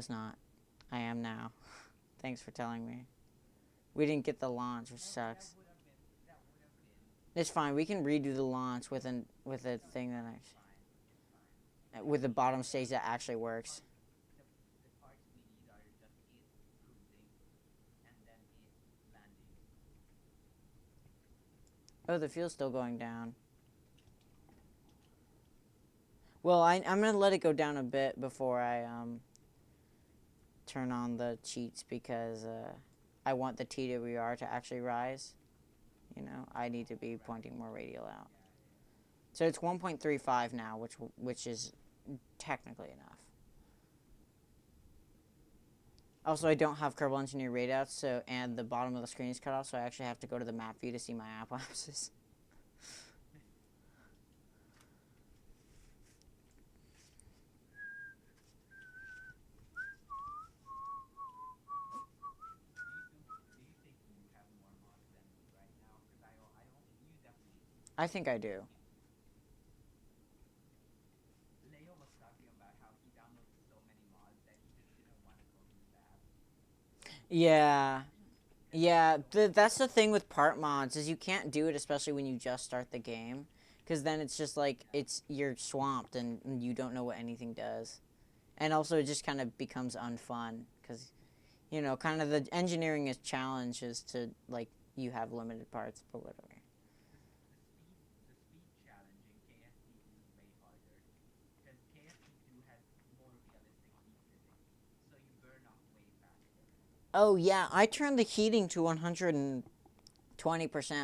was not. I am now. Thanks for telling me. We didn't get the launch, which sucks. It's fine. We can redo the launch with a thing that with the bottom stage that actually works. Oh, the fuel's still going down. Well, I'm gonna let it go down a bit before I turn on the cheats because I want the TWR to actually rise. You know, I need to be pointing more radial out. So it's 1.35 now, which is technically enough. Also, I don't have Kerbal Engineer readouts, so and the bottom of the screen is cut off, so I actually have to go to the map view to see my app lapses. I think I do. Yeah. Yeah, that's the thing with part mods is you can't do it, especially when you just start the game, because then it's just like you're swamped and you don't know what anything does, and also it just kind of becomes unfun because kind of the engineering is challenge is to like you have limited parts, but whatever. Oh yeah, I turned the heating to 120%,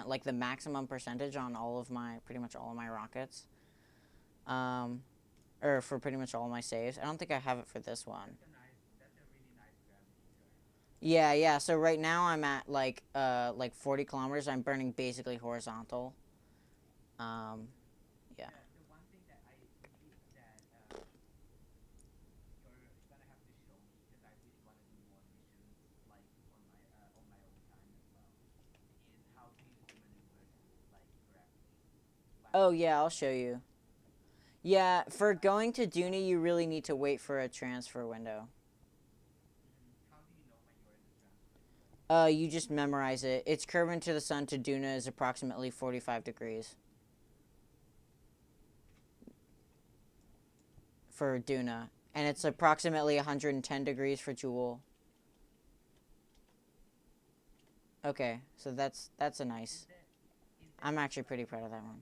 like the maximum percentage on all of my pretty much all of my rockets. Um, or for pretty much all of my saves. I don't think I have it for this one. Yeah, yeah. So right now I'm at like 40 kilometers. I'm burning basically horizontal. Um, yeah. Oh yeah, I'll show you. Yeah, for going to Duna, you really need to wait for a transfer window. You just memorize it. Its curve into the sun to Duna is approximately 45 degrees for Duna, and it's approximately 110 degrees for Jewel. Okay, so that's a nice. I'm actually pretty proud of that one.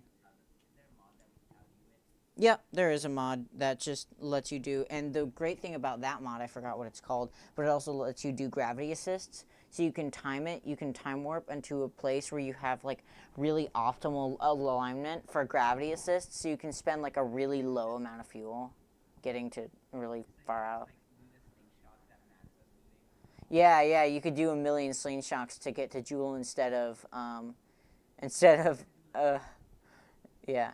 Yep, there is a mod that just lets you do, and the great thing about that mod, I forgot what it's called, but it also lets you do gravity assists. So you can time it, you can time warp into a place where you have like really optimal alignment for gravity assists, so you can spend like a really low amount of fuel getting to really far out. Yeah, yeah, you could do a million slingshots to get to Jewel instead of uh, yeah.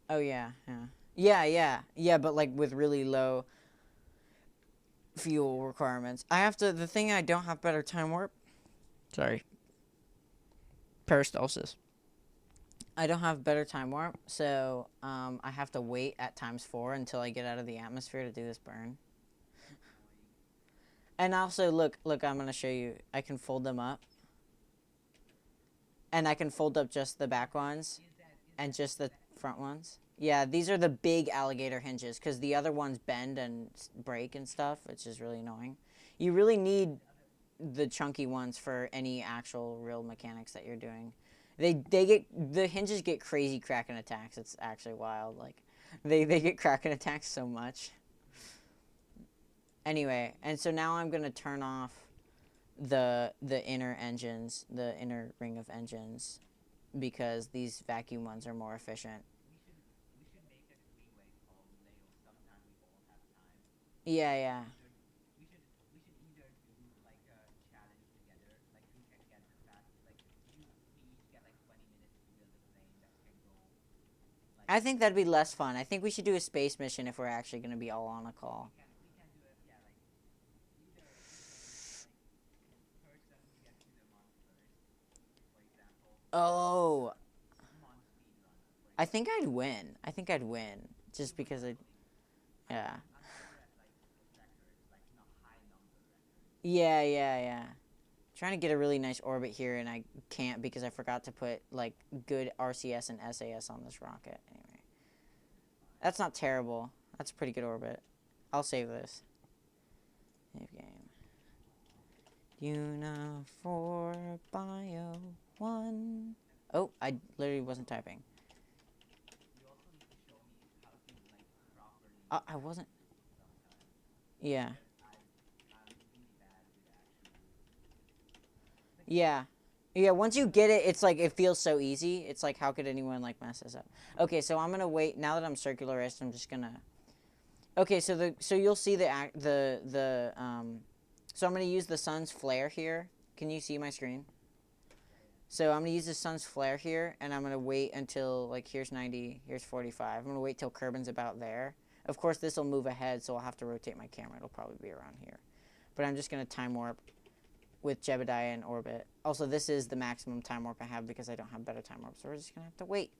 Oh yeah, yeah. Yeah, yeah, yeah, but like with really low fuel requirements. I have to. The thing I don't have better time warp. Sorry, peristalsis. I don't have better time warp, so I have to wait at times 4 until I get out of the atmosphere to do this burn. And also, look, I'm gonna show you. I can fold them up, and I can fold up just the back ones and just the front ones. Yeah, these are the big alligator hinges because the other ones bend and break and stuff, which is really annoying. You really need the chunky ones for any actual real mechanics that you're doing. They get the hinges get crazy Kraken attacks. It's actually wild. Like they get Kraken attacks so much. Anyway, and so now I'm gonna turn off the inner engines, the inner ring of engines, because these vacuum ones are more efficient. Yeah, yeah. I think that'd be less fun. I think we should do a space mission if we're actually going to be all on a call. Oh, I think I'd win. I think I'd win. Just because I, yeah. Yeah. Trying to get a really nice orbit here, and I can't because I forgot to put, like, good RCS and SAS on this rocket. Anyway. That's not terrible. That's a pretty good orbit. I'll save this. Save game. Duna for Bio 1. Oh, I literally wasn't typing. I wasn't. Yeah. Yeah. Yeah, once you get it, it's like, it feels so easy. It's like, how could anyone, like, mess this up? Okay, so I'm gonna wait. Now that I'm circularist, I'm just gonna... Okay, so you'll see so I'm gonna use the sun's flare here. Can you see my screen? So I'm gonna use the sun's flare here, and I'm gonna wait until, like, here's 90, here's 45. I'm gonna wait till Kerbin's about there. Of course, this will move ahead, so I'll have to rotate my camera. It'll probably be around here. But I'm just gonna time warp with Jebediah in orbit. Also, this is the maximum time warp I have because I don't have better time warp, so we're just gonna have to wait.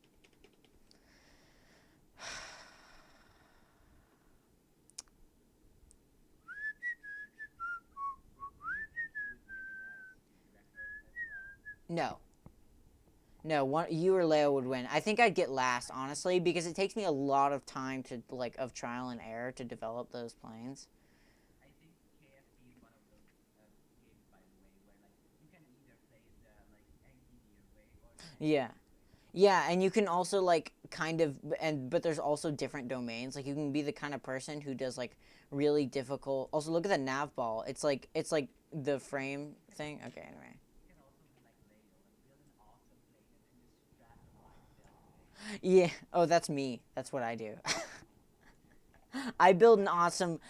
No. No, you or Leo would win. I think I'd get last, honestly, because it takes me a lot of time to, like, of trial and error to develop those planes. Yeah. Yeah, and you can also, like, kind of, but there's also different domains. Like, you can be the kind of person who does, like, really difficult. Also, look at the nav ball. It's like the frame thing. Okay, anyway. Yeah. Oh, that's me. That's what I do. I build an awesome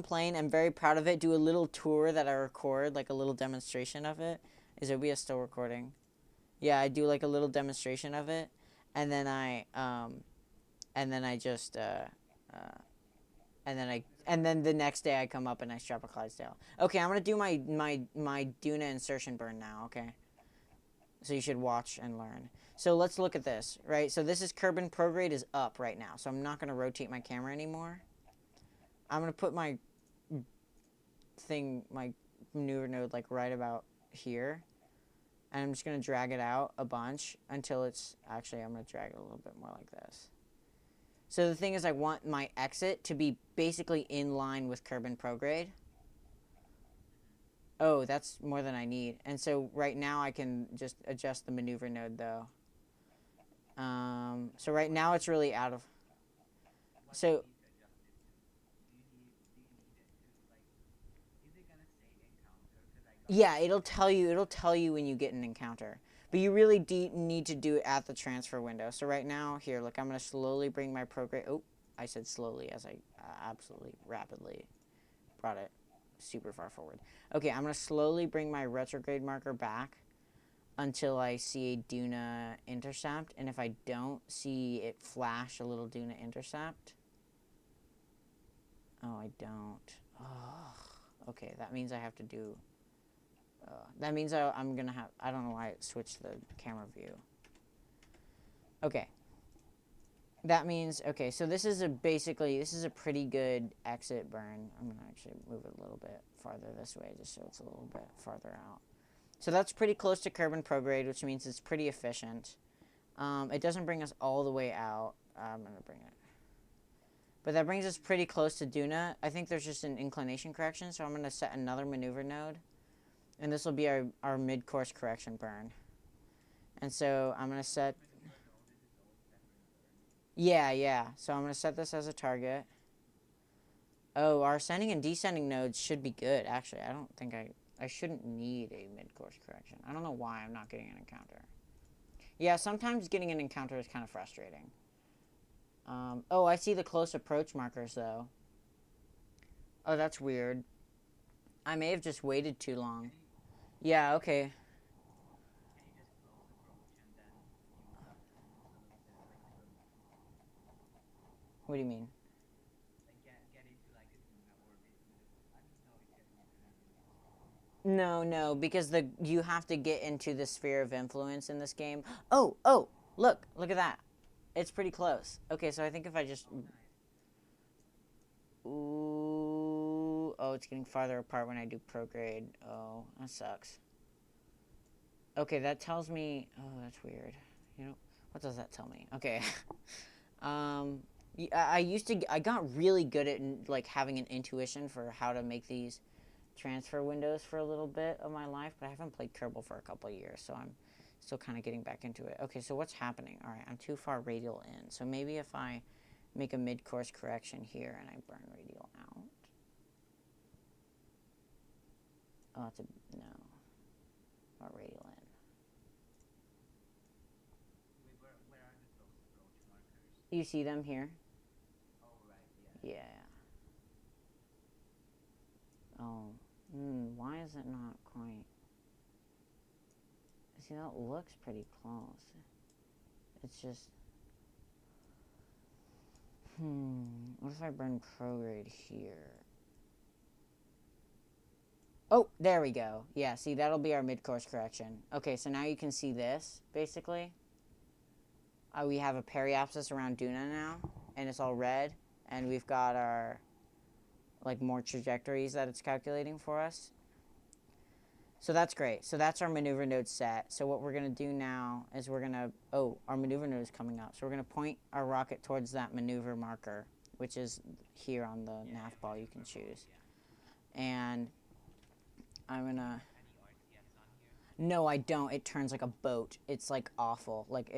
plane. I'm very proud of it. Do a little tour that I record, like a little demonstration of it. Is OBS still recording? Yeah, I do like a little demonstration of it, and then I just and then the next day I come up and I strap a Clydesdale. Okay, I'm gonna do my Duna insertion burn now. Okay, so you should watch and learn. So let's look at this, right? So this is Kerbin prograde is up right now, so I'm not gonna rotate my camera anymore. I'm gonna put my my maneuver node, like, right about here, and I'm just gonna drag it out a bunch until it's actually, I'm gonna drag it a little bit more like this. So the thing is, I want my exit to be basically in line with Kerbin prograde. Oh, that's more than I need. And so right now I can just adjust the maneuver node, though. So right now it's really out of... So... Yeah, it'll tell you when you get an encounter. But you really need to do it at the transfer window. So right now, here, look, I'm going to slowly bring my prograde... Oh, I said slowly as I absolutely rapidly brought it super far forward. Okay, I'm going to slowly bring my retrograde marker back until I see a Duna intercept. And if I don't see it flash a little Duna intercept... Oh, I don't. Oh, okay, that means I have to do... that means I'm going to have... I don't know why it switched the camera view. Okay. That means... Okay, so this is a pretty good exit burn. I'm going to actually move it a little bit farther this way just so it's a little bit farther out. So that's pretty close to Kerbin prograde, which means it's pretty efficient. It doesn't bring us all the way out. I'm going to bring it. But that brings us pretty close to Duna. I think there's just an inclination correction, so I'm going to set another maneuver node. And this will be our mid-course correction burn. And so I'm going to set... Yeah. So I'm going to set this as a target. Oh, our ascending and descending nodes should be good, actually. I don't think I shouldn't need a mid-course correction. I don't know why I'm not getting an encounter. Yeah, sometimes getting an encounter is kind of frustrating. Oh, I see the close approach markers, though. Oh, that's weird. I may have just waited too long. Yeah, okay. What do you mean? No, because you have to get into the sphere of influence in this game. Oh, look at that. It's pretty close. Okay, so I think if I just... Ooh... Oh, it's getting farther apart when I do prograde. Oh, that sucks. Okay, that tells me... Oh, that's weird. You know, what does that tell me? Okay. um... I got really good at like having an intuition for how to make these transfer windows for a little bit of my life, but I haven't played Kerbal for a couple of years, so I'm still kind of getting back into it. Okay, so what's happening? All right, I'm too far radial in, so maybe if I make a mid-course correction here and I burn radial out. Oh, that's a no. Or radial in. You see them here? Yeah. Oh. Why is it not quite? See, that looks pretty close. It's just... What if I burn prograde here? Oh, there we go. Yeah, see, that'll be our mid-course correction. Okay, so now you can see this, basically. We have a periapsis around Duna now, and it's all red. And we've got our, like, more trajectories that it's calculating for us. So that's great. So that's our maneuver node set. So what we're going to do now is we're going to... Oh, our maneuver node is coming up. So we're going to point our rocket towards that maneuver marker, which is here on the nav ball you can choose. And I'm going to... No, I don't. It turns like a boat. It's like awful. Like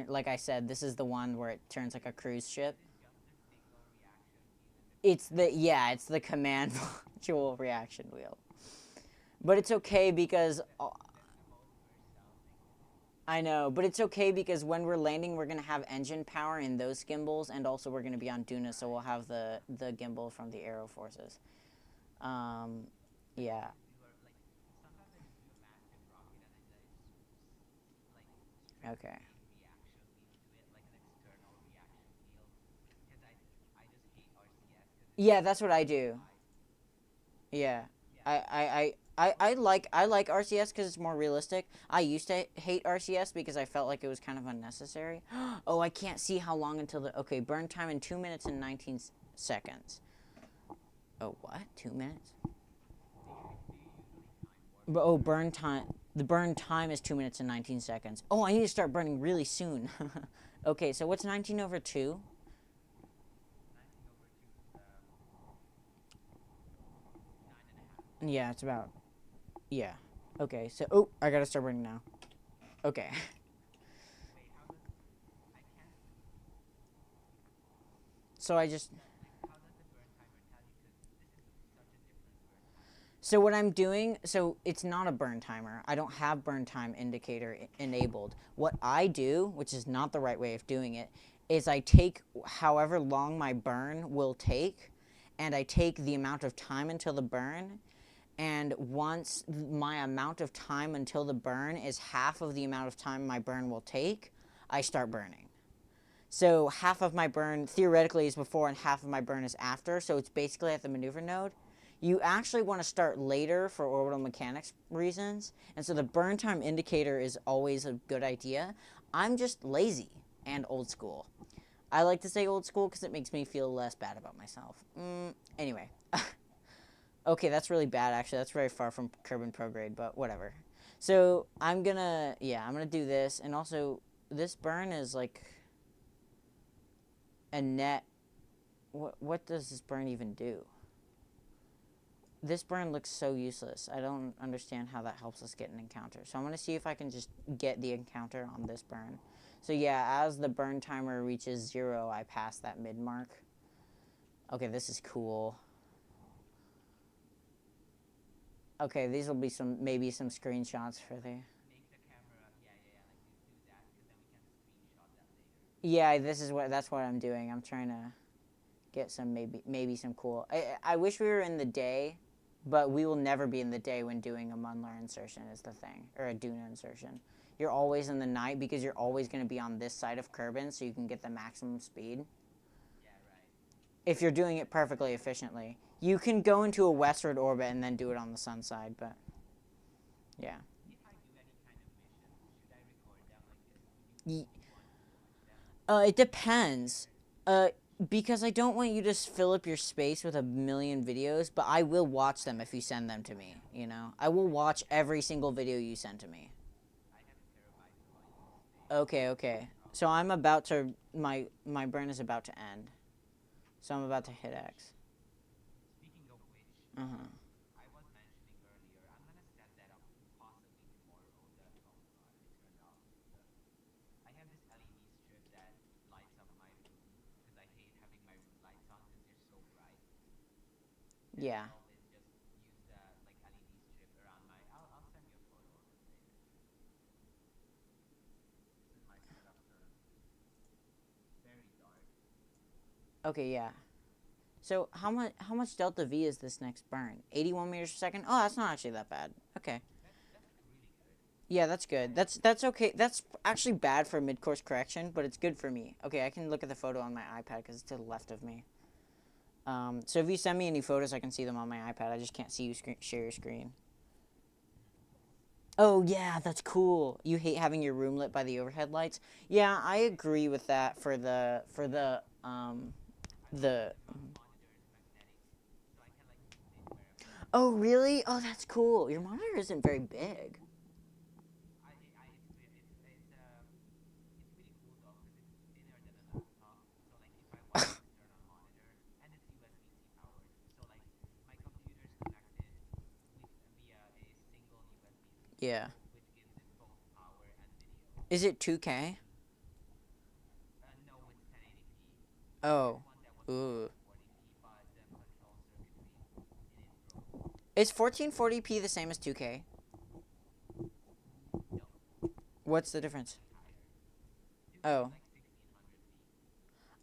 like I said, this is the one where it turns like a cruise ship. It's the command module reaction wheel. But it's okay because I know, but it's okay because when we're landing, we're gonna have engine power in those gimbals, and also we're gonna be on Duna, so we'll have the gimbal from the Aero Forces. Yeah. Okay. Yeah, that's what I do. Yeah. I like RCS because it's more realistic. I used to hate RCS because I felt like it was kind of unnecessary. Oh, I can't see how long until the... Okay, burn time in 2 minutes and 19 seconds. Oh, what? 2 minutes? Oh, burn time. The burn time is 2 minutes and 19 seconds. Oh, I need to start burning really soon. Okay, so what's 19 over 2? Yeah, it's about... Yeah. Okay, so... Oh, I gotta start burning now. Okay. So I just... So what I'm doing, so it's not a burn timer. I don't have burn time indicator enabled. What I do, which is not the right way of doing it, is I take however long my burn will take, and I take the amount of time until the burn, and once my amount of time until the burn is half of the amount of time my burn will take, I start burning. So half of my burn theoretically is before and half of my burn is after, so it's basically at the maneuver node. You actually want to start later for orbital mechanics reasons, and so the burn time indicator is always a good idea. I'm just lazy and old school. I like to say old school because it makes me feel less bad about myself. Anyway. Okay, that's really bad, actually. That's very far from Kerbin Prograde, but whatever. So I'm gonna do this, and also this burn is like a net. What does this burn even do? This burn looks so useless. I don't understand how that helps us get an encounter. So I'm going to see if I can just get the encounter on this burn. So yeah, as the burn timer reaches 0, I pass that mid mark. Okay, this is cool. Okay, these will be maybe some screenshots for the... Yeah, that's what I'm doing. I'm trying to get some maybe some cool... I wish we were in the day, but we will never be in the day when doing a Munlar insertion is the thing, or a Duna insertion. You're always in the night because you're always going to be on this side of Kerbin, so you can get the maximum speed. If you're doing it perfectly efficiently. You can go into a westward orbit and then do it on the sun side, but... Yeah. It depends. Uh, because I don't want you to fill up your space with a million videos, but I will watch them if you send them to me. You know, I will watch every single video you send to me. Okay, okay. So I'm about to my brain is about to end. So I'm about to hit X. Uh huh. Yeah. Okay, yeah. So how much delta V is this next burn? 81 meters per second. Oh, that's not actually that bad. Okay. Yeah, that's good. That's okay. That's actually bad for mid-course correction, but it's good for me. Okay, I can look at the photo on my iPad because it's to the left of me. So if you send me any photos, I can see them on my iPad. I just can't see you share your screen. Oh yeah, that's cool. You hate having your room lit by the overhead lights. Yeah, I agree with that for the. Oh really? Oh, that's cool. Your monitor isn't very big. Yeah. Is it 2K? Oh. Ooh. Is 1440p the same as 2K? What's the difference? Oh.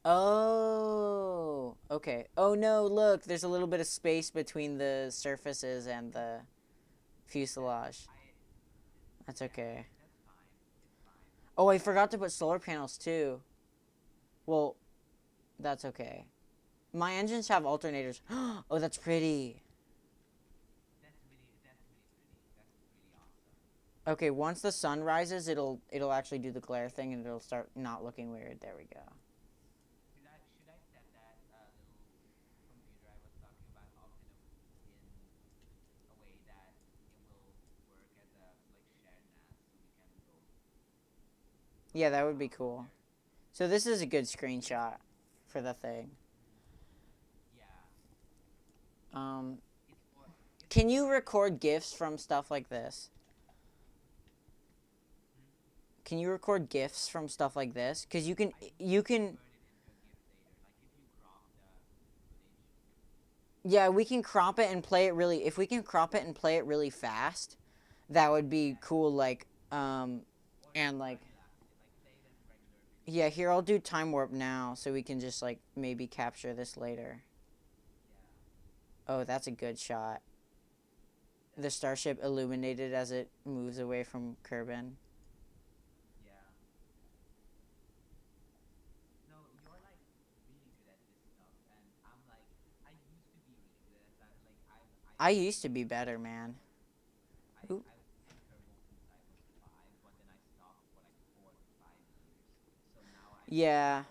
Oh. Okay. Oh no, look, there's a little bit of space between the surfaces and the fuselage. That's okay. Oh, I forgot to put solar panels too. Well, that's okay. My engines have alternators. Oh, that's pretty. Okay, once the sun rises, it'll actually do the glare thing and it'll start not looking weird. There we go. Yeah, that would be cool. So this is a good screenshot for the thing. Um, can you record GIFs from stuff like this? Can you record GIFs from stuff like this? Because you can. Yeah, we can crop it and play it really. If we can crop it and play it really fast, that would be cool. And like, yeah, here I'll do time warp now, so we can just like maybe capture this later. Oh, that's a good shot. The starship illuminated as it moves away from Kerbin. I used to be better, man. Ooh. Yeah.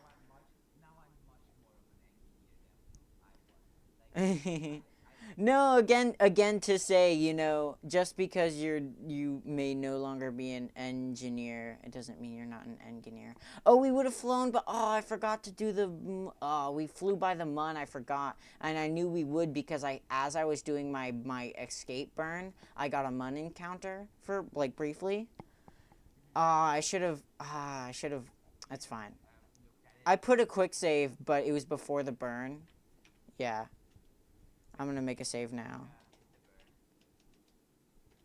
No, again to say, just because you may no longer be an engineer, it doesn't mean you're not an engineer. Oh, we would have flown, but I forgot to do we flew by the mun, I forgot. And I knew we would because as I was doing my escape burn, I got a mun encounter for like briefly. I should have That's fine. I put a quick save, but it was before the burn. Yeah. I'm gonna make a save now.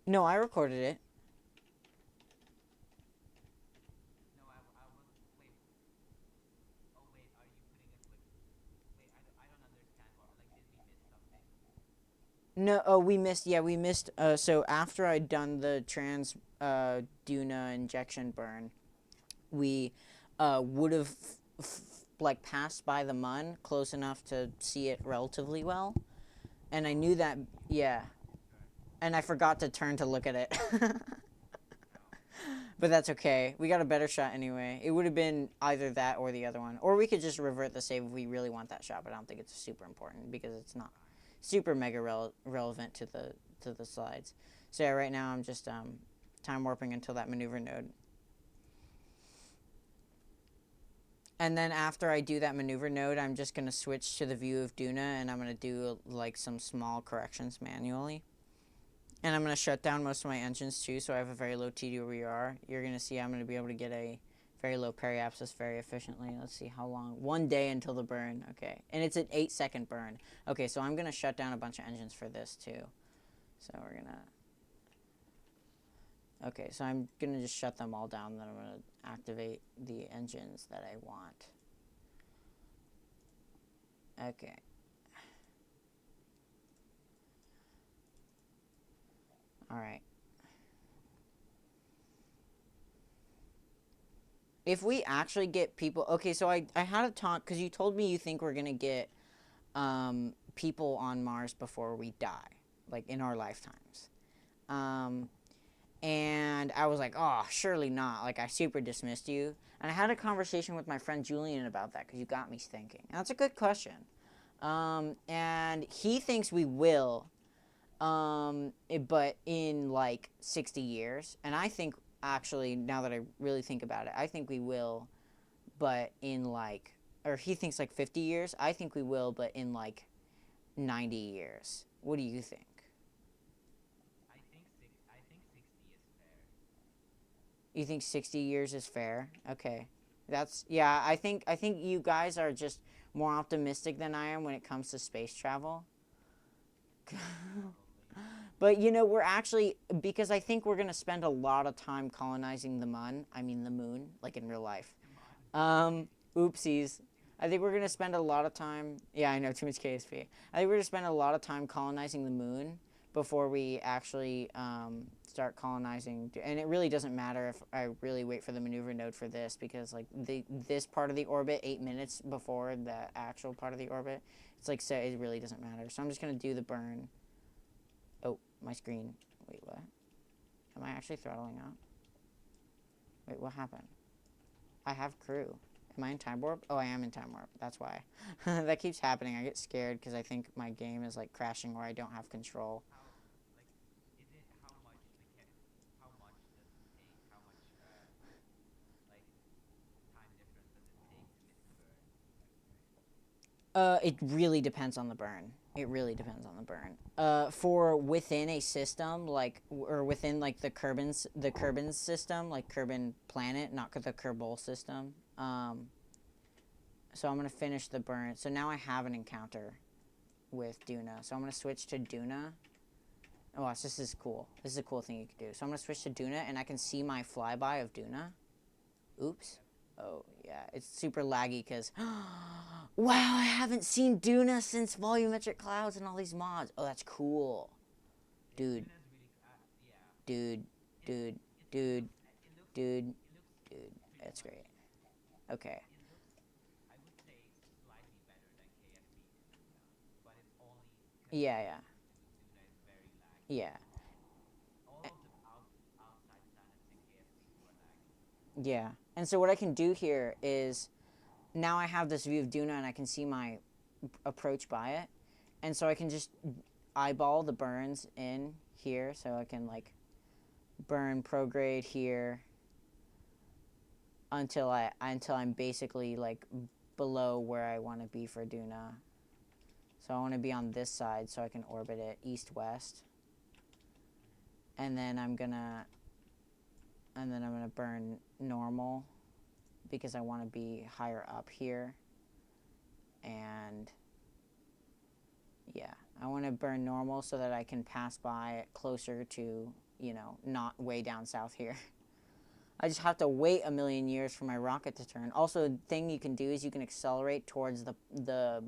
No, I recorded it. No, oh, we missed. Yeah, we missed. So after I'd done the trans Duna injection burn, we would have like passed by the mun close enough to see it relatively well, and I knew that. Yeah, and I forgot to turn to look at it. But that's okay. We got a better shot anyway. It would have been either that or the other one. Or we could just revert the save if we really want that shot, but I don't think it's super important because it's not super mega relevant to the slides. So yeah, right now I'm just time warping until that maneuver node. And then after I do that maneuver node, I'm just going to switch to the view of Duna and I'm going to do like some small corrections manually. And I'm going to shut down most of my engines too, so I have a very low TDOR. You're going to see I'm going to be able to get a very low periapsis very efficiently. Let's see how long. 1 day until the burn. Okay. And it's an 8-second burn. Okay, so I'm going to shut down a bunch of engines for this too. So we're going to... Okay, so I'm going to just shut them all down, then I'm going to activate the engines that I want. Okay. Alright. If we actually get people... Okay, so I had a talk, because you told me you think we're going to get people on Mars before we die, like in our lifetimes. And I was like, oh, surely not. Like, I super dismissed you. And I had a conversation with my friend Julian about that, because you got me thinking. And that's a good question. And he thinks we will, but in like 60 years. And I think, actually, now that I really think about it, I think we will, but in like, or he thinks like 50 years. I think we will, but in like 90 years. What do you think? You think 60 years is fair? Okay. That's, yeah, I think you guys are just more optimistic than I am when it comes to space travel. But you know, we're actually, because I think we're going to spend a lot of time colonizing the moon, like in real life. Oopsies. I think we're going to spend a lot of time, yeah, I know, too much KSP. I think we're going to spend a lot of time colonizing the moon before we actually start colonizing. And it really doesn't matter if I really wait for the maneuver node for this, because like this part of the orbit, 8 minutes before the actual part of the orbit, it's like, so it really doesn't matter. So I'm just going to do the burn. Oh, my screen. Wait, what? Am I actually throttling out? Wait, what happened? I have crew. Am I in time warp? Oh, I am in time warp. That's why. That keeps happening. I get scared because I think my game is like crashing or I don't have control. It really depends on the burn. It really depends on the burn. For within a system, like, or within like the Kerbin system, like Kerbin planet, not the Kerbal system. So I'm gonna finish the burn. So now I have an encounter with Duna. So I'm gonna switch to Duna. Oh, watch, this is cool. This is a cool thing you can do. So I'm gonna switch to Duna, and I can see my flyby of Duna. Oops. Oh, yeah. It's super laggy because... wow, I haven't seen Duna since Volumetric Clouds and all these mods. Oh, that's cool. Dude. Dude. Dude. Dude. Dude. Dude. That's great. Okay. Yeah, yeah. Yeah. Yeah. And so what I can do here is... now I have this view of Duna and I can see my approach by it. And so I can just eyeball the burns in here. So I can like burn prograde here until I'm basically like below where I want to be for Duna. So I want to be on this side so I can orbit it east-west. And then I'm gonna burn normal because I want to be higher up here. And yeah, I want to burn normal so that I can pass by closer to, you know, not way down south here. I just have to wait a million years for my rocket to turn. Also, the thing you can do is you can accelerate towards the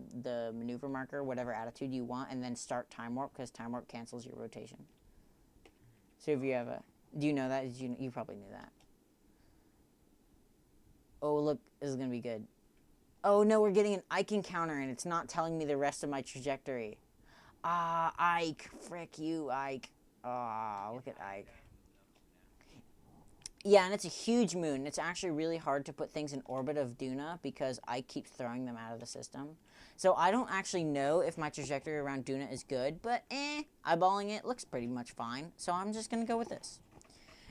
maneuver marker, whatever attitude you want, and then start time warp, because time warp cancels your rotation. So if you have a... do you know that? You probably knew that. Oh, look, this is going to be good. Oh, no, we're getting an Ike encounter, and it's not telling me the rest of my trajectory. Ah, Ike. Frick you, Ike. Ah, look at Ike. Yeah, and it's a huge moon. It's actually really hard to put things in orbit of Duna because I keep throwing them out of the system. So I don't actually know if my trajectory around Duna is good, but eyeballing it looks pretty much fine. So I'm just gonna go with this.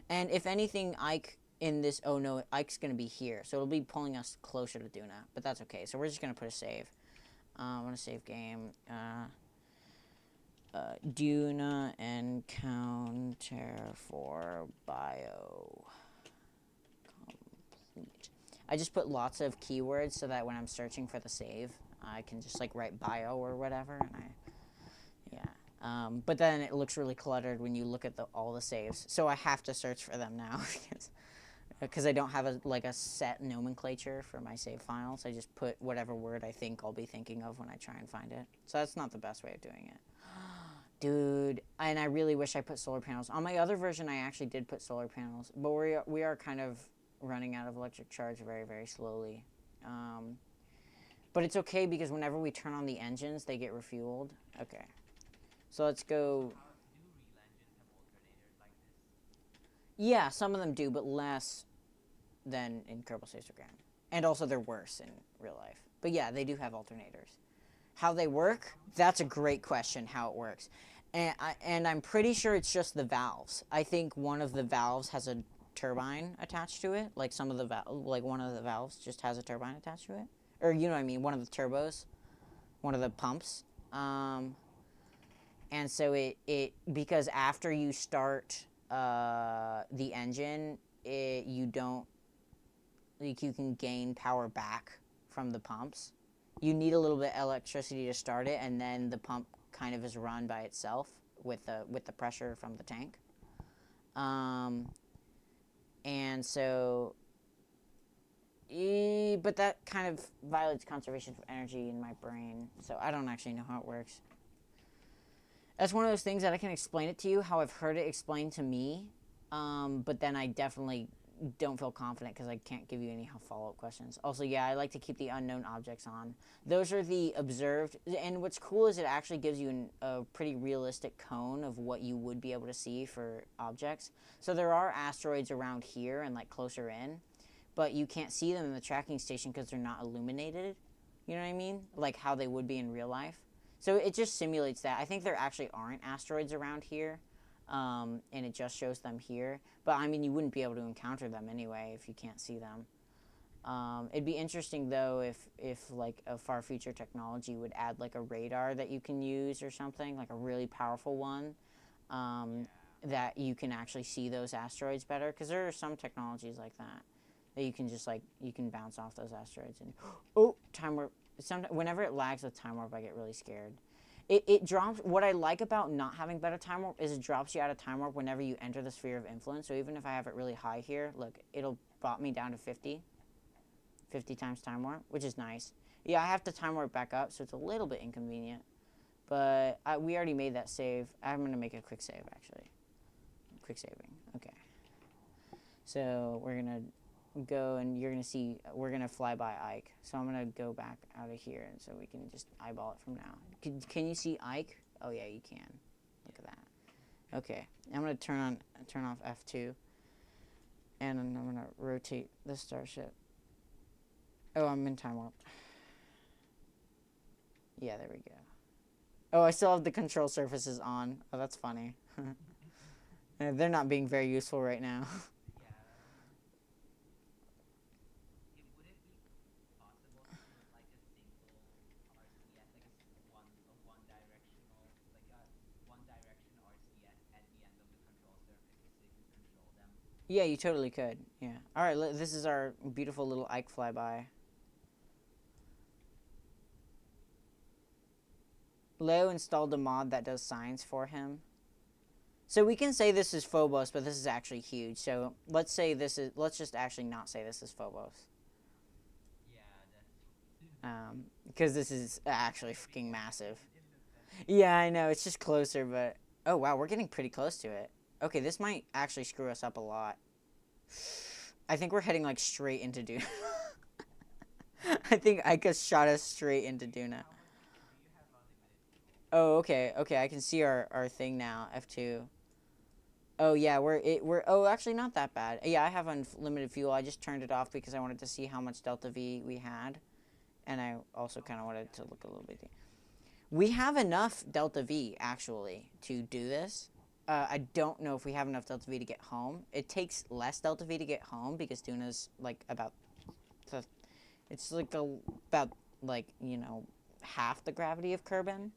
And if anything, Ike in this, oh no, Ike's gonna be here, so it'll be pulling us closer to Duna, but that's okay. So we're just gonna put a save. I want to save game. Duna encounter for bio complete. I just put lots of keywords so that when I'm searching for the save, I can just like write bio or whatever. And but then it looks really cluttered when you look at all the saves. So I have to search for them now because I don't have a set nomenclature for my save files. I just put whatever word I think I'll be thinking of when I try and find it. So that's not the best way of doing it. Dude, and I really wish I put solar panels. On my other version, I actually did put solar panels, but we are kind of running out of electric charge very, very slowly. But it's okay because whenever we turn on the engines, they get refueled. Okay. So let's go. Yeah, some of them do, but less than in Kerbal Space Program. And also they're worse in real life. But yeah, they do have alternators. How they work? That's a great question, how it works. And I'm pretty sure it's just the valves. I think one of the valves has a turbine attached to it. Like one of the valves just has a turbine attached to it. Or you know what I mean, one of the turbos. One of the pumps. And so it because after you start the engine, you don't, like, you can gain power back from the pumps. You need a little bit of electricity to start it, and then the pump kind of is run by itself with the pressure from the tank. And so, but that kind of violates conservation of energy in my brain, so I don't actually know how it works. That's one of those things that I can explain it to you how I've heard it explained to me, but then I definitely don't feel confident because I can't give you any follow-up questions. Also, yeah, I like to keep the unknown objects on. Those are the observed, and what's cool is it actually gives you a pretty realistic cone of what you would be able to see for objects. So there are asteroids around here and like closer in, but you can't see them in the tracking station because they're not illuminated. You know what I mean? Like how they would be in real life. So it just simulates that. I think there actually aren't asteroids around here, and it just shows them here. But, I mean, you wouldn't be able to encounter them anyway if you can't see them. It'd be interesting, though, if like, a far future technology would add, like, a radar that you can use or something, like a really powerful one, that you can actually see those asteroids better. Because there are some technologies like that you can just, like, you can bounce off those asteroids. And, oh, time warp. Whenever it lags with time warp, I get really scared. It drops. What I like about not having better time warp is it drops you out of time warp whenever you enter the sphere of influence. So even if I have it really high here, look, it'll bop me down to 50 times time warp, which is nice. Yeah, I have to time warp back up, so it's a little bit inconvenient. But we already made that save. I'm going to make a quick save, actually. Quick saving. Okay. So we're going to go, and you're going to see we're going to fly by Ike. So I'm going to go back out of here, and so we can just eyeball it from now. Can you see Ike? Oh, yeah, you can. Look at that. Okay. I'm going to turn off F2, and I'm going to rotate the starship. Oh, I'm in time warp. Yeah, there we go. Oh, I still have the control surfaces on. Oh, that's funny. They're not being very useful right now. Yeah, you totally could. Yeah. All right, this is our beautiful little Ike flyby. Leo installed a mod that does signs for him. So we can say this is Phobos, but this is actually huge. So let's just actually not say this is Phobos. Because this is actually freaking massive. Yeah, I know. It's just closer, but... Oh, wow, we're getting pretty close to it. Okay, this might actually screw us up a lot. I think we're heading, like, straight into Duna. I think Ica shot us straight into Duna. Oh, okay. Okay, I can see our thing now. F2. Oh yeah, we're oh actually not that bad. Yeah, I have unlimited fuel. I just turned it off because I wanted to see how much delta V we had, and I also kind of wanted to look a little bit. We have enough delta V actually to do this. I don't know if we have enough delta V to get home. It takes less delta V to get home because Duna's like about, it's like about like half the gravity of Kerbin.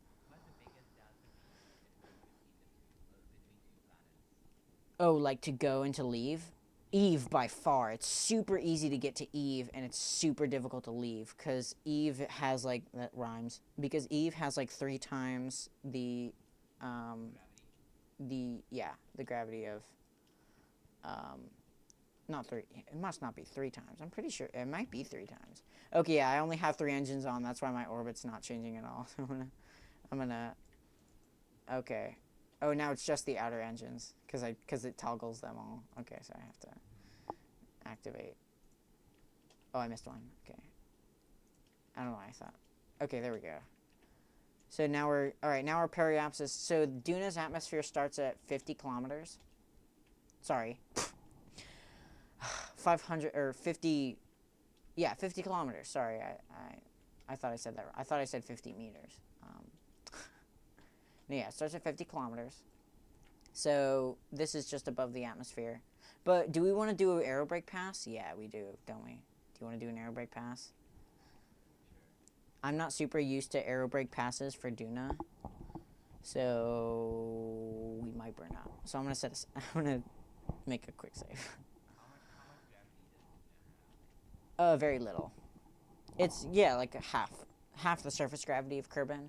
Oh, like to go and to leave? Eve by far. It's super easy to get to Eve and it's super difficult to leave because Eve has like, that rhymes, because Eve has like three times um, the gravity of, um, not three, it must not be three times. I'm pretty sure it might be three times. Okay, yeah, I only have three engines on. That's why my orbit's not changing at all. So I'm gonna, okay. Oh, now it's just the outer engines because it toggles them all. Okay, so I have to activate. Oh, I missed one. Okay. I don't know why I thought. Okay, there we go. So now we're, all right, now our periapsis. So Duna's atmosphere starts at 50 kilometers. Sorry. 500 or 50, yeah, 50 kilometers. Sorry, I thought I said that. I thought I said 50 meters. Yeah, it starts at 50 kilometers. So this is just above the atmosphere. But do we want to do an aerobrake pass? Yeah, we do, don't we? Do you want to do an aerobrake pass? I'm not super used to aerobrake passes for Duna, so we might burn out. So I'm gonna set. I'm gonna make a quick save. Very little. It's yeah, like a half the surface gravity of Kerbin.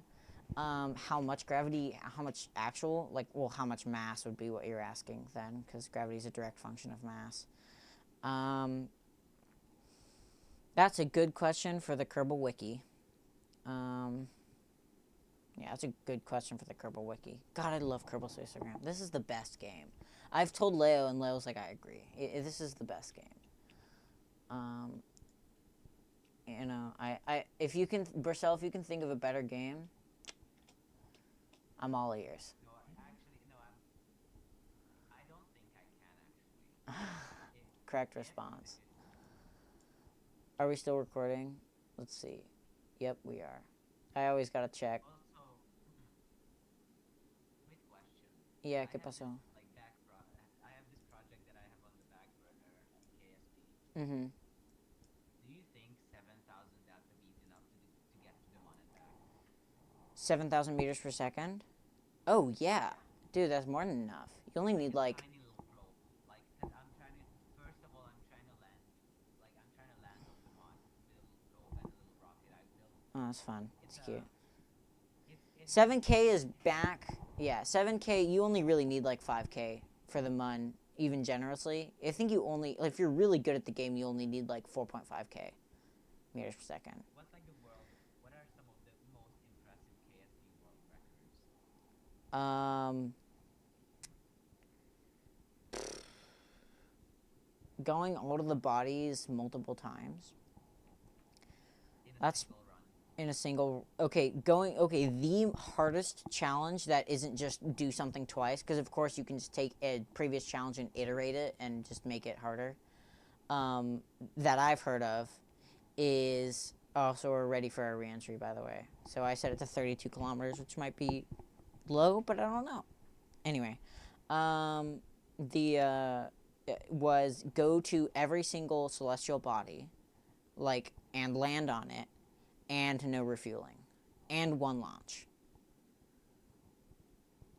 How much gravity? How much actual? Like, well, how much mass would be what you're asking then, because gravity is a direct function of mass. Um, that's a good question for the Kerbal Wiki. Um, Yeah, that's a good question for the Kerbal Wiki. God, I love Kerbal Space Program. This is the best game. I've told Leo, and Leo's like, I agree. This is the best game. Um, if you can, Bracel, if you can think of a better game, I'm all ears. Correct response. Are we still recording? Let's see. Yep, we are. I always gotta check. Yeah, ¿qué pasó? Mm-hmm. 7,000 meters per second? Oh, yeah. Dude, that's more than enough. You only need like, oh, that's fun. It's cute. 7K is back. Yeah, 7K, you only really need like 5K for the MUN, even generously. I think you only, like, if you're really good at the game, you only need like 4.5K meters per second. Um, going all of the bodies multiple times. That's in a single, okay, okay, the hardest challenge that isn't just do something twice, because of course you can just take a previous challenge and iterate it and just make it harder, that I've heard of is, oh, so we're ready for our reentry, by the way. So I set it to 32 kilometers, which might be low, but I don't know. Anyway, um, the was go to every single celestial body, like, and land on it, and no refueling, and one launch.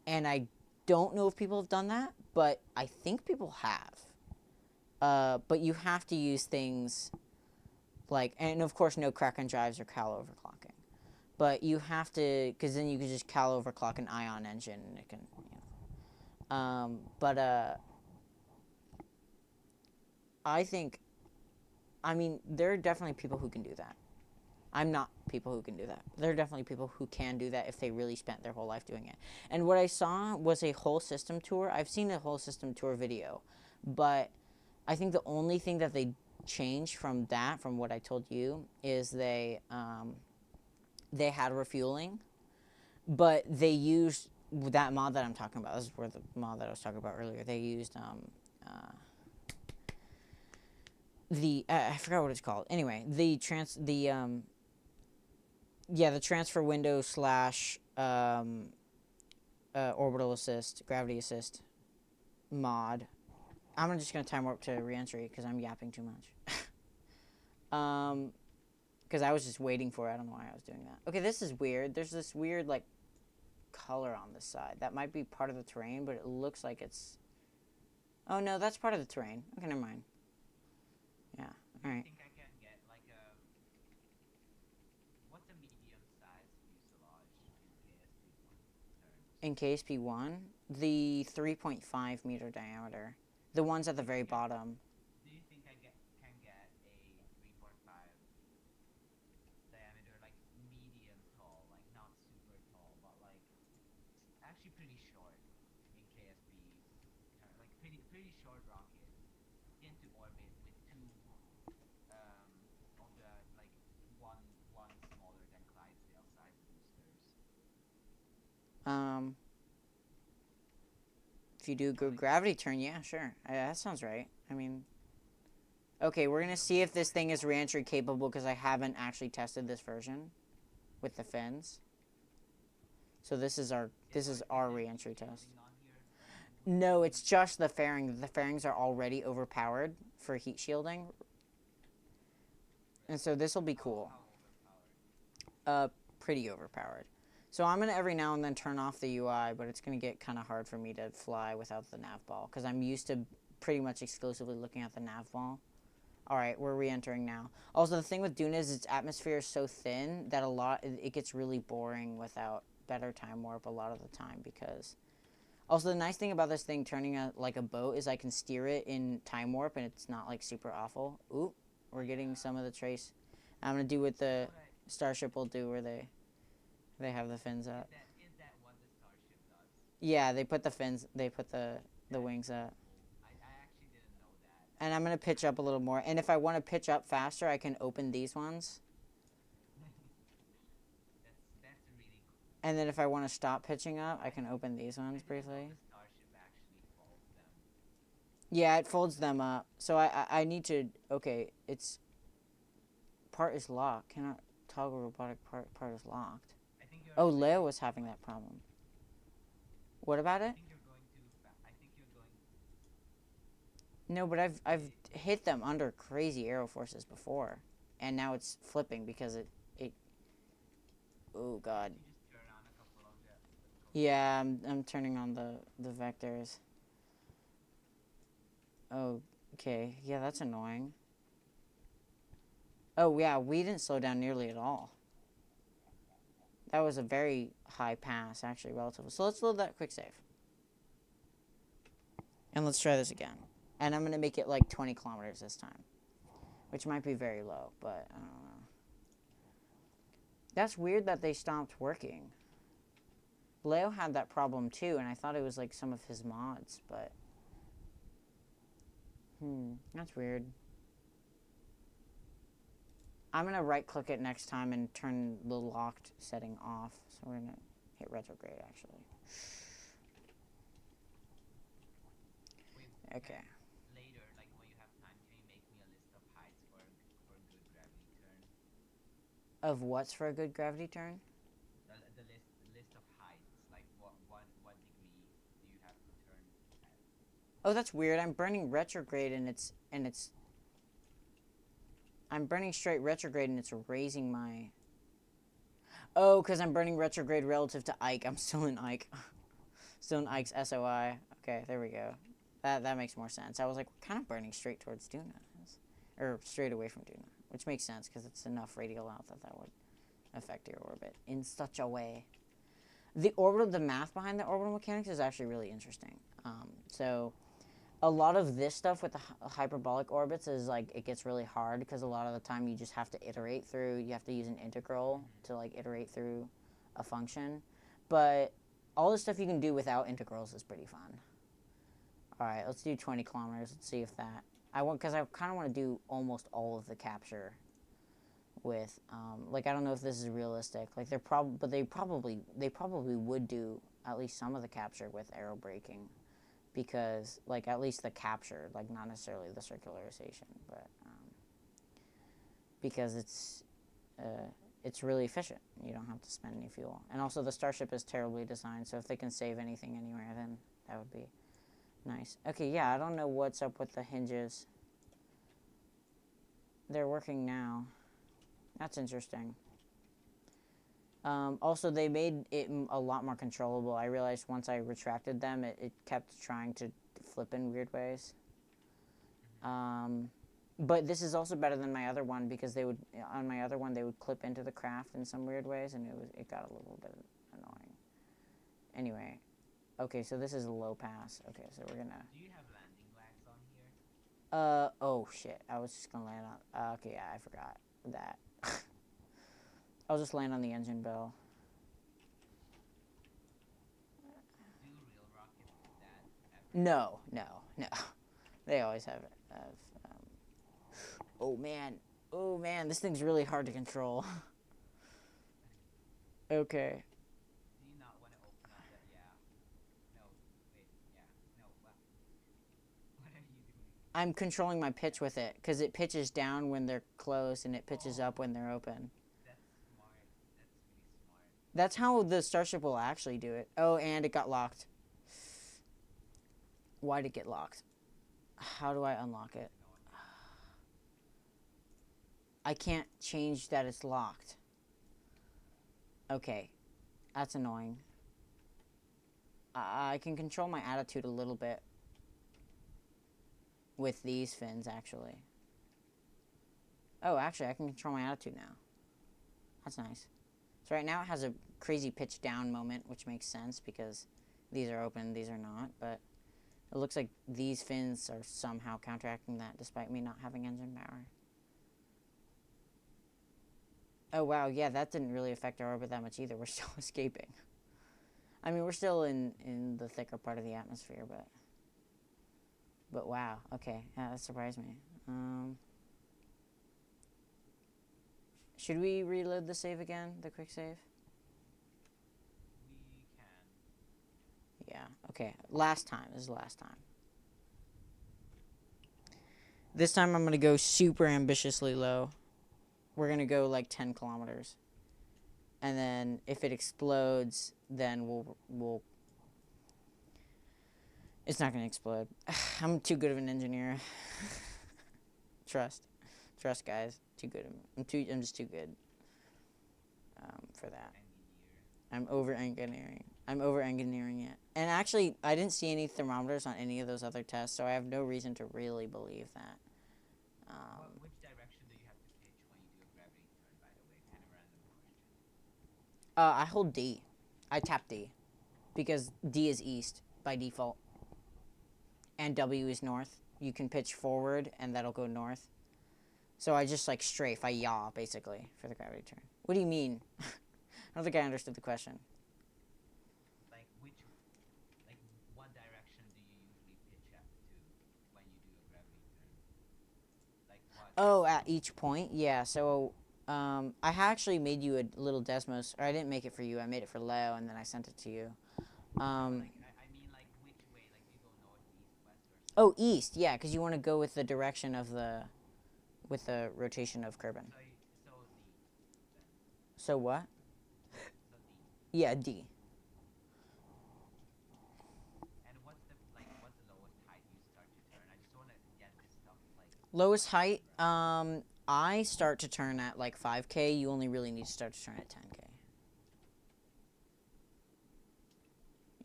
And I don't know if people have done that, but I think people have. But you have to use things like, and of course, no crack on drives or cal overclocking. But you have to, because then you can just cal overclock an ion engine, and it can, but I think, I mean, there are definitely people who can do that. I'm not people who can do that. There are definitely people who can do that if they really spent their whole life doing it. And what I saw was a whole system tour. I've seen a whole system tour video, but I think the only thing that they changed from that, from what I told you, is they had refueling, but they used that mod that I'm talking about. This is where the mod that I was talking about earlier. They used the I forgot what it's called. Anyway, the transfer window slash orbital assist, gravity assist mod. I'm just gonna time warp to reentry because I'm yapping too much. Because I was just waiting for it. I don't know why I was doing that. Okay, this is weird. There's this weird like color on this side. That might be part of the terrain, but it looks like it's. Oh no, that's part of the terrain. Okay, never mind. Yeah. All right. think I can get like a what's a medium size fuselage In in KSP1 terms? KSP1, the 3.5 meter diameter. The ones at the very bottom. Do you think I can get a 3.5 diameter, like medium tall, like not super tall, but like actually pretty short in KSP's like pretty short rocket into orbit with two um of the like one smaller than Clydesdale size boosters. Um, if you do a Or good like gravity turn, yeah, sure. That sounds right. I mean, okay, we're gonna see if this thing is reentry capable because I haven't actually tested this version with the fins. So this is our reentry test. on here No, it's just the fairing. The fairings are already overpowered for heat shielding, and so this will be cool. how overpowered? Pretty overpowered. So I'm gonna every now and then turn off the UI, but it's gonna get kind of hard for me to fly without the nav ball because I'm used to pretty much exclusively looking at the nav ball. All right, we're re-entering now. Also, the thing with Duna is its atmosphere is so thin that it gets really boring without better time warp a lot of the time because. Also, the nice thing about this thing turning like a boat is I can steer it in time warp and it's not like super awful. Ooh, we're getting some of the trace. I'm gonna do what the Starship will do where they have the fins up. Is that what the Starship does? Yeah, they put the fins. They put the wings up. Cool. I actually didn't know that. And I'm gonna pitch up a little more. And if I want to pitch up faster, I can open these ones. That's really cool. And then if I want to stop pitching up, I can open these ones I didn't know briefly. the Starship actually folds them. Yeah, it folds them up. So I need to. Okay, it's part is locked. Cannot toggle robotic part is locked. I think you're Oh, a bit Leo was too having much. that problem. What about I it? think you're going too fast. I think you're going. No, but I've It, hit them under crazy arrow forces before, and now it's flipping because it. Oh God. did you just turn on a couple of the couple of Yeah, them? I'm turning on the vectors. Oh, okay. Yeah, that's annoying. Oh yeah, we didn't slow down nearly at all. That was a very high pass, actually, relatively. So let's load that quick save. And let's try this again. And I'm going to make it like 20 kilometers this time. Which might be very low, but I don't know. That's weird that they stopped working. Leo had that problem too, and I thought it was like some of his mods, but. That's weird. I'm going to right click it next time and turn the locked setting off. So we're going to hit retrograde actually. Wait, Okay. later, like when you have time, can you make me a list of heights for a good gravity turn? Of what's for a good gravity turn? The list of heights, like what degree do you have to turn at? Oh, that's weird. I'm burning retrograde and it's I'm burning straight retrograde and it's raising my. Oh, because I'm burning retrograde relative to Ike. I'm still in Ike. Still in Ike's SOI. Okay, there we go. That makes more sense. I was like, we're kind of burning straight towards Duna. Or straight away from Duna. Which makes sense because it's enough radial out that would affect your orbit in such a way. The math behind the orbital mechanics is actually really interesting. So a lot of this stuff with the hyperbolic orbits is like it gets really hard because a lot of the time you just have to iterate through. You have to use an integral to like iterate through a function, but all the stuff you can do without integrals is pretty fun. All right, let's do 20 kilometers. Let's see if that. I want because I kind of want to do almost all of the capture with like I don't know if this is realistic. Like they're probably but they probably would do at least some of the capture with aero braking, because like at least the capture, like not necessarily the circularization, but because it's really efficient. You don't have to spend any fuel, and also the Starship is terribly designed. So if they can save anything anywhere, then that would be nice. Okay, yeah, I don't know what's up with the hinges. They're working now. That's interesting. Also, they made it a lot more controllable. I realized once I retracted them, it kept trying to flip in weird ways. But this is also better than my other one because they would on my other one they would clip into the craft in some weird ways, and it got a little bit annoying. Anyway, okay, so this is a low pass. Okay, so we're gonna. Do you have landing wax on here? Oh shit! I was just gonna land on. Okay, yeah, I forgot that. I'll just land on the engine bell. Do real rockets do that ever? No, no, no. They always have. Oh man, oh man, this thing's really hard to control. Okay. Do you not want to open up that? Yeah. No. Wait. Yeah. No. What? What are you doing? I'm controlling my pitch with it because it pitches down when they're closed and it pitches up when they're open. That's smart. That's really smart. That's how the Starship will actually do it. Oh, and it got locked. Why'd it get locked? How do I unlock it? No idea. I can't change that it's locked. Okay, that's annoying. I can control my attitude a little bit with these fins, actually. Oh, actually, I can control my attitude now. That's nice. So right now it has a crazy pitch down moment, which makes sense because these are open, these are not. But it looks like these fins are somehow counteracting that despite me not having engine power. Oh, wow, yeah, that didn't really affect our orbit that much either. We're still escaping. I mean, we're still in the thicker part of the atmosphere, but wow, okay, yeah, that surprised me. Should we reload the save again, the quick save? We can. Yeah, okay, last time, this is the last time. This time I'm going to go super ambitiously low. We're going to go like 10 kilometers. And then if it explodes, then we'll it's not going to explode. I'm too good of an engineer. Trust, guys. Too good. I'm just too good for that. I'm over engineering it. And actually, I didn't see any thermometers on any of those other tests, so I have no reason to really believe that. Which direction do you have to pitch when you do a gravity turn, by the way? Kind of random question. I hold D. I tap D because D is east by default, and W is north. You can pitch forward, and that'll go north. So I just like strafe. I yaw basically for the gravity turn. What do you mean? I don't think I understood the question. Like what direction do you usually pitch at to when you do a gravity turn? Like what? Oh, at each point, yeah. So I actually made you a little Desmos, or I didn't make it for you. I made it for Leo, and then I sent it to you. I mean like which way? Like do you go north, east, west, or Oh, south? east, yeah, because you want to go with the direction of with the rotation of Kerbin. So D then. So what? So D. Yeah, D. And what's the lowest height you start to turn? I just want to get this stuff like Lowest on height, ground. I start to turn at like 5K. You only really need to start to turn at 10K.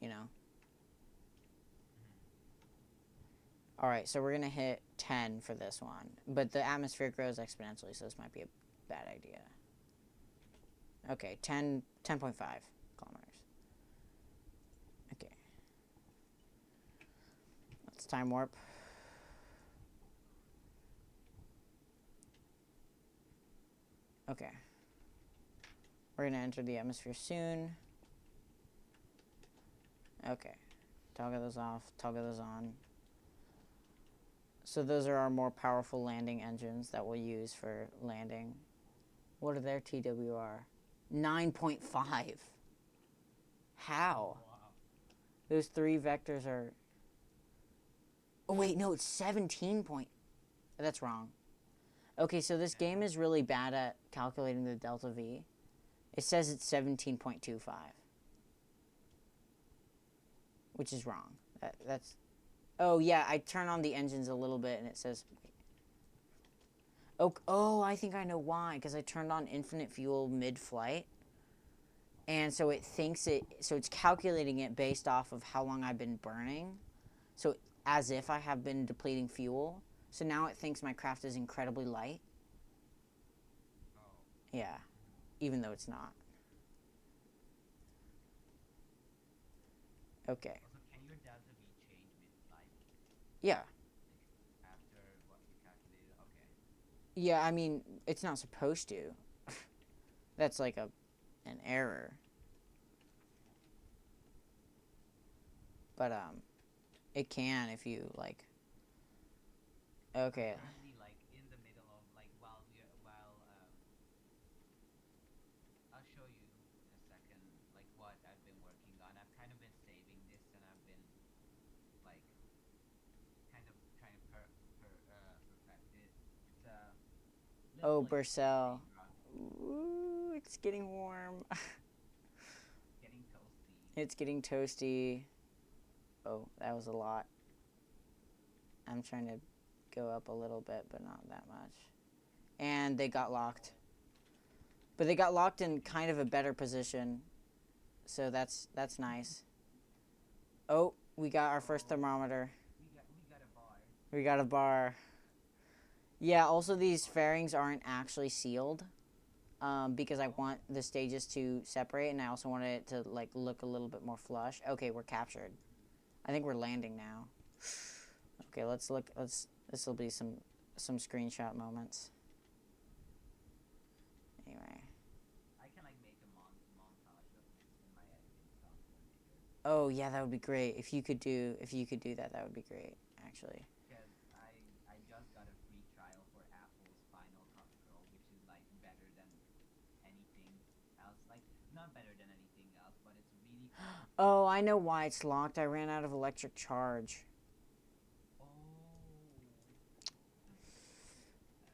You know? All right, so we're going to hit 10 for this one. But the atmosphere grows exponentially, so this might be a bad idea. Okay, 10.5 kilometers. Okay. Let's time warp. Okay. We're going to enter the atmosphere soon. Okay. Toggle those off, toggle those on. So those are our more powerful landing engines that we'll use for landing. What are their TWR? 9.5. How? Wow. Those three vectors are. Oh wait, no, it's 17 point. That's wrong. Okay, so this game Yeah. is really bad at calculating the delta V. It says it's 17.25, which is wrong. That's. Oh yeah, I turn on the engines a little bit and it says. Oh, I think I know why. Because I turned on infinite fuel mid-flight, and so it thinks it. So it's calculating it based off of how long I've been burning. So as if I have been depleting fuel. So now it thinks my craft is incredibly light. Oh. Yeah, even though it's not. Okay. Also, can your delta V change mid-flight? Yeah. Like after what you calculated? Okay. Yeah, I mean, it's not supposed to. That's like an error. But it can if you like. I'm Okay. currently like in the middle of like I'll show you in a second like what I've been working on. I've kind of been saving this and I've been like kind of trying to perfect it. It's a little Oh, like Burcell. stage run. Ooh, it's getting warm. Getting toasty. It's getting toasty. Oh, that was a lot. I'm trying to go up a little bit, but not that much. And they got locked. But they got locked in kind of a better position. So that's nice. Oh, we got our first Oh, thermometer. we got a bar. We got a bar. Yeah, also these fairings aren't actually sealed. Because I Oh, want the stages to separate, and I also want it to like look a little bit more flush. Okay, we're captured. I think we're landing now. Okay, let's look. Let's. This will be some screenshot moments. Anyway. I can like make a montage of this in my editing software later. Oh yeah, that would be great. If you could do that, that would be great. Actually. Because I just got a free trial for Apple's Final Cut Pro, which is like better than anything else. Like not better than anything else, but it's really quick. Oh, I know why it's locked. I ran out of electric charge. Oh,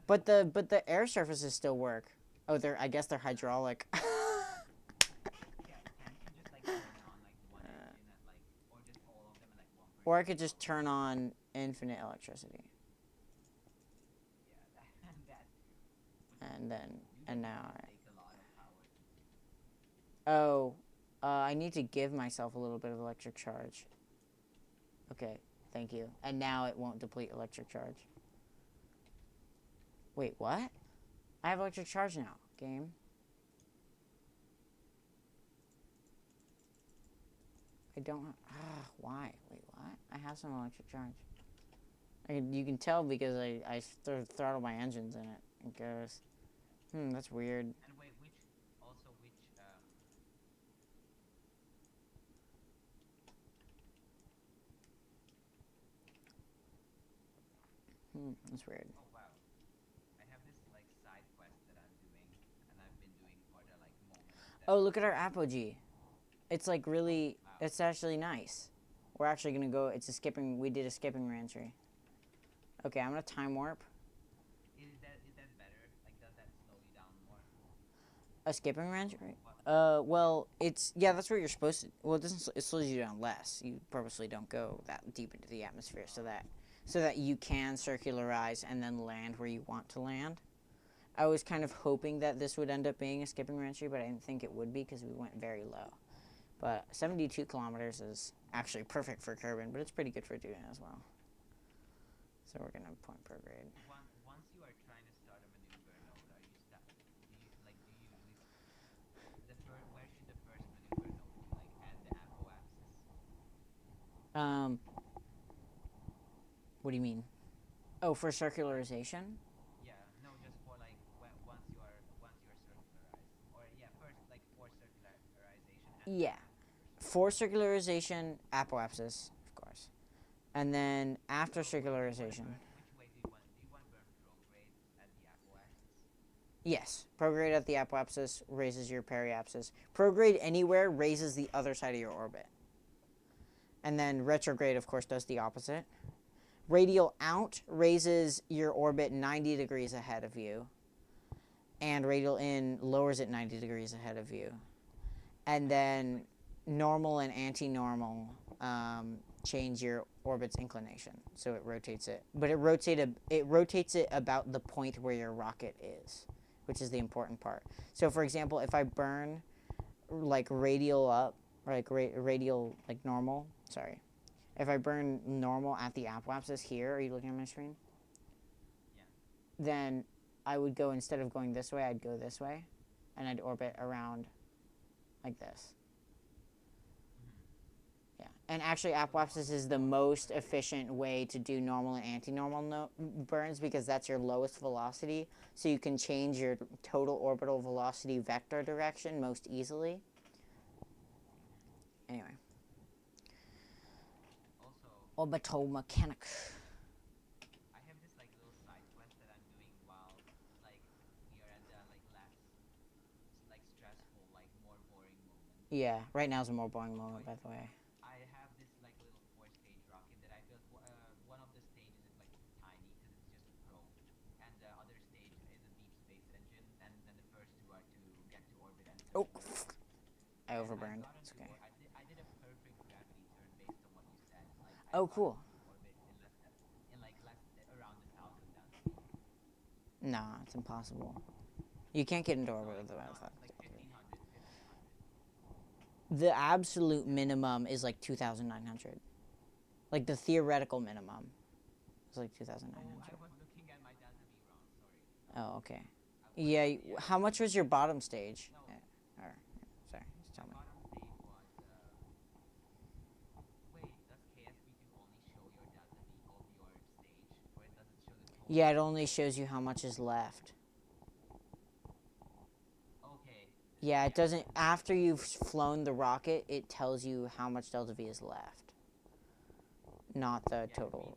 But the air surfaces still work. Oh, I guess they're hydraulic. can't you just like turn on like one engine at like, or just all of them at like Or I 1% could just power? turn on infinite electricity. Yeah, that too. And then and Usually now those take a lot of power to. oh, I need to give myself a little bit of electric charge. Okay, thank you. And now it won't deplete electric charge. Wait, what? I have electric charge now. Game. I don't. Why? Wait, what? I have some electric charge. You can tell because I throttle my engines in it. It goes. That's weird. And wait, which That's weird. oh wow. I have this like side quest that I'm doing, and I've been doing for the like moments that Oh, are look at our apogee. It's like oh really. wow. It's actually nice. We're actually gonna go. It's a skipping. We did a skipping reentry. Okay, I'm gonna time warp. Is that better? Like does that slow you down more? A skipping reentry. What? Yeah. Well, it's yeah. That's what you're supposed to. Well, it doesn't. It slows you down less. You purposely don't go that deep into the atmosphere so that you can circularize and then land where you want to land. I was kind of hoping that this would end up being a skipping reentry, but I didn't think it would be because we went very low. But 72 kilometers is actually perfect for Kerbin, but it's pretty good for Duna as well. So we're gonna point prograde. Once you are trying to start a maneuver node, are you sta do you like do you usually where should the first maneuver node be? Like at the apoapsis? Um, what do you mean? Oh, for circularization? Yeah, no, just for like once you are circularized, or yeah, first like for circularization and then Yeah. maneuver For circulation. circularization, apoapsis, of course. And then after So do you want to circularization, burn? Which way do you want? Do you want to burn prograde at the apoapsis? yes, prograde at the apoapsis raises your periapsis. Prograde anywhere raises the other side of your orbit. And then retrograde, of course, does the opposite. Radial out raises your orbit 90 degrees ahead of you. And radial in lowers it 90 degrees ahead of you. And then normal and anti-normal change your orbit's inclination, so it rotates it. But it rotates it about the point where your rocket is, which is the important part. So, for example, if I burn like radial up, or like radial like normal, sorry, if I burn normal at the apoapsis here, are you looking at my screen? Yeah. Then I would go, instead of going this way, I'd go this way, and I'd orbit around like this. Yeah, and actually apoapsis is the most efficient way to do normal and anti-normal burns, because that's your lowest velocity, so you can change your total orbital velocity vector direction most easily. Anyway, Also, orbital mechanic. I have this like little side quest that I'm doing while like we are at the like less like stressful, like more boring moment. Yeah, right now is a more boring So moment, by the way. I have this like little four-stage rocket that I built. One of the stages is like tiny because it's just a probe, and the other stage is a deep space engine, and then the first two are to get to orbit and Oh, finish the rocket. I And I've overburned. gotten It's to okay. I did a perfect gravity turn based on what you said. Like I've Oh, gotten cool. to orbit in less than in like less around 1,000 delta V. Nah, it's impossible. You can't get into No, orbit like with no, that. like 1,500, 1,500. The absolute minimum is like 2,900. Like the theoretical minimum is like Oh, I 2,900. was looking at my delta V wrong. Sorry. Oh, okay. I was Yeah. yeah. How much was your bottom stage? No, Or, sorry, just my tell me. bottom stage was. Wait, does KSP2 only show your delta V of your stage, or it doesn't show the total Yeah, it delta only V? shows you how much is left. Okay. Yeah, it Yeah. doesn't. After you've flown the rocket, it tells you how much delta V is left, not the Yeah, total.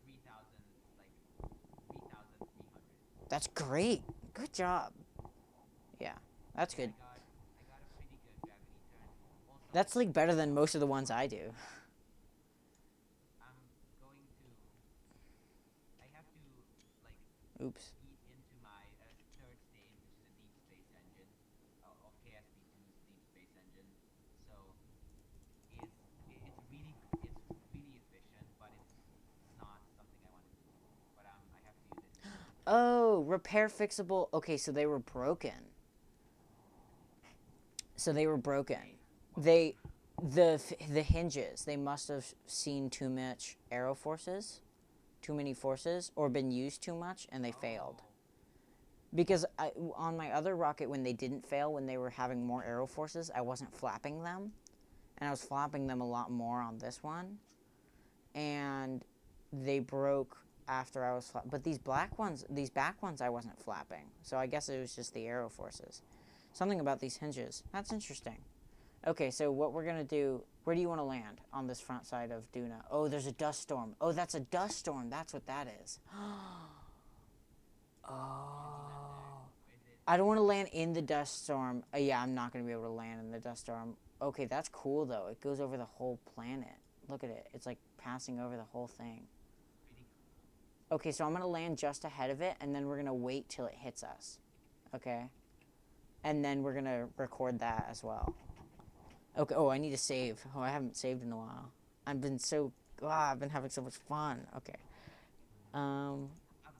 3,000, like 3,300. That's great. Good job. Yeah, that's Yeah, good. I got a pretty good gravity turn. Also, That's like better than I'm most of the ones I do. I'm going to I have to like Oops. eat into my third stage, which is a deep space engine of KSP2's deep space engine. So it's really efficient, but it's not something I want to do. But I have to use it anyway. Oh, repair fixable. Okay, so they were broken. So they were broken. Wait, what? They, the hinges. They must have seen too much aero forces, too many forces, or been used too much, and they failed. Oh, Because on my other rocket, when they didn't fail, when they were having more aero forces, I wasn't flapping them, and I was flapping them a lot more on this one, and they broke after I was but these these back ones, I wasn't flapping, so I guess it was just the aero forces. Something about these hinges. That's interesting. Okay, so what we're gonna do? Where do you want to land on this front side of Duna? Oh, there's a dust storm. Oh, that's a dust storm. That's what that is. can't you land there? Oh. Or is it? I don't want to land in the dust storm. Yeah, I'm not going to be able to land in the dust storm. Okay, that's cool though. It goes over the whole planet. Look at it. It's like passing over the whole thing. Pretty cool. Okay, so I'm going to land just ahead of it, and then we're going to wait till it hits us. Okay? And then we're going to record that as well. Okay, oh, I need to save. Oh, I haven't saved in a while. I've been I've been having so much fun. Okay. Um, I'm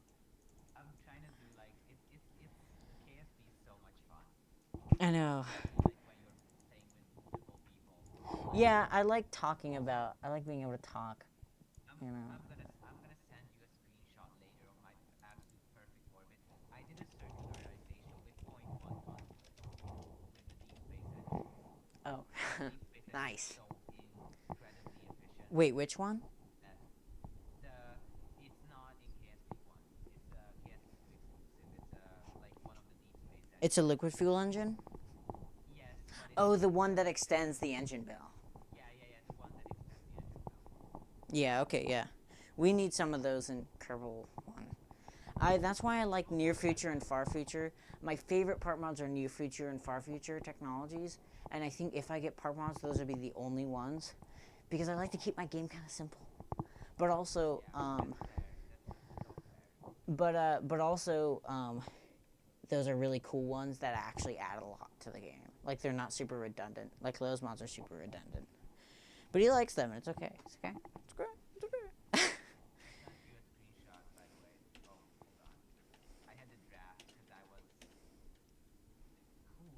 I'm trying to do like it's KSP is so much fun, I know. especially like when you're playing with multiple people. Yeah, I like being able to talk, I'm you know. I'm gonna send you a screenshot later of my absolute perfect orbit. I did a circularization with point 0.1 tons with the deep space engine, Oh, and the deep space engine is nice. so incredibly efficient. Wait, which one? Uh, the it's not in KSP1. It's KSP2 exclusive. It's like one of the deep space It's a engines. liquid fuel engine? Yes, but it's Oh, the like one that extends the engine bill. yeah, the one that extends the engine bell. Yeah, okay, yeah. We need some of those in Kerbal 1. That's why I like near future and far future. My favorite part mods are near future and far future technologies, and I think if I get part mods, those would be the only ones, because I like to keep my game kind of simple. But also, Yeah, that's fair. That's so fair. but also, those are really cool ones that actually add a lot to the game. Like they're not super redundant. Like those mods are super redundant. But he likes them, and it's okay. It's okay. It's great. It's okay. I sent you a screenshot, by the way. Oh, hold on. I had the draft because I was cool. Your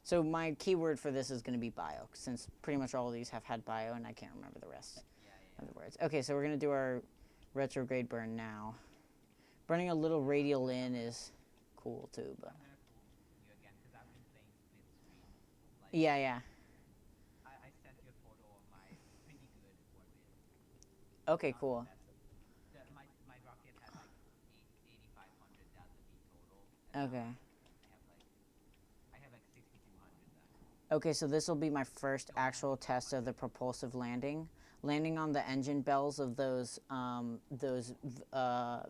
So my keyword for this is going to be bio, since pretty much all of these have had bio, and I can't remember the rest yeah, of yeah, the words. Okay, so we're going to do our retrograde burn now. Burning a little radial in is cool too, but I'm gonna fool you again because I've been playing split screen. Like yeah, yeah. I sent you a photo of my pretty good orbit. Okay, Not the cool. best. My rocket had like 8,500 delta V total, and now Okay. I have like 6,200 left. Okay, so this will be my first Don't have actual test of the 1,200. propulsive landing. Landing on the engine bells of those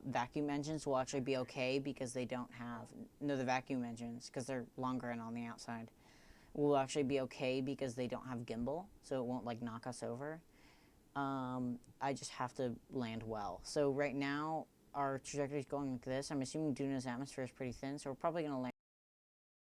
vacuum engines will actually be okay because they don't have no the vacuum engines because they're longer and on the outside will actually be okay because they don't have gimbal, so it won't like knock us over. I just have to land well. So right now our trajectory is going like this. I'm assuming Duna's atmosphere is pretty thin, so we're probably gonna land.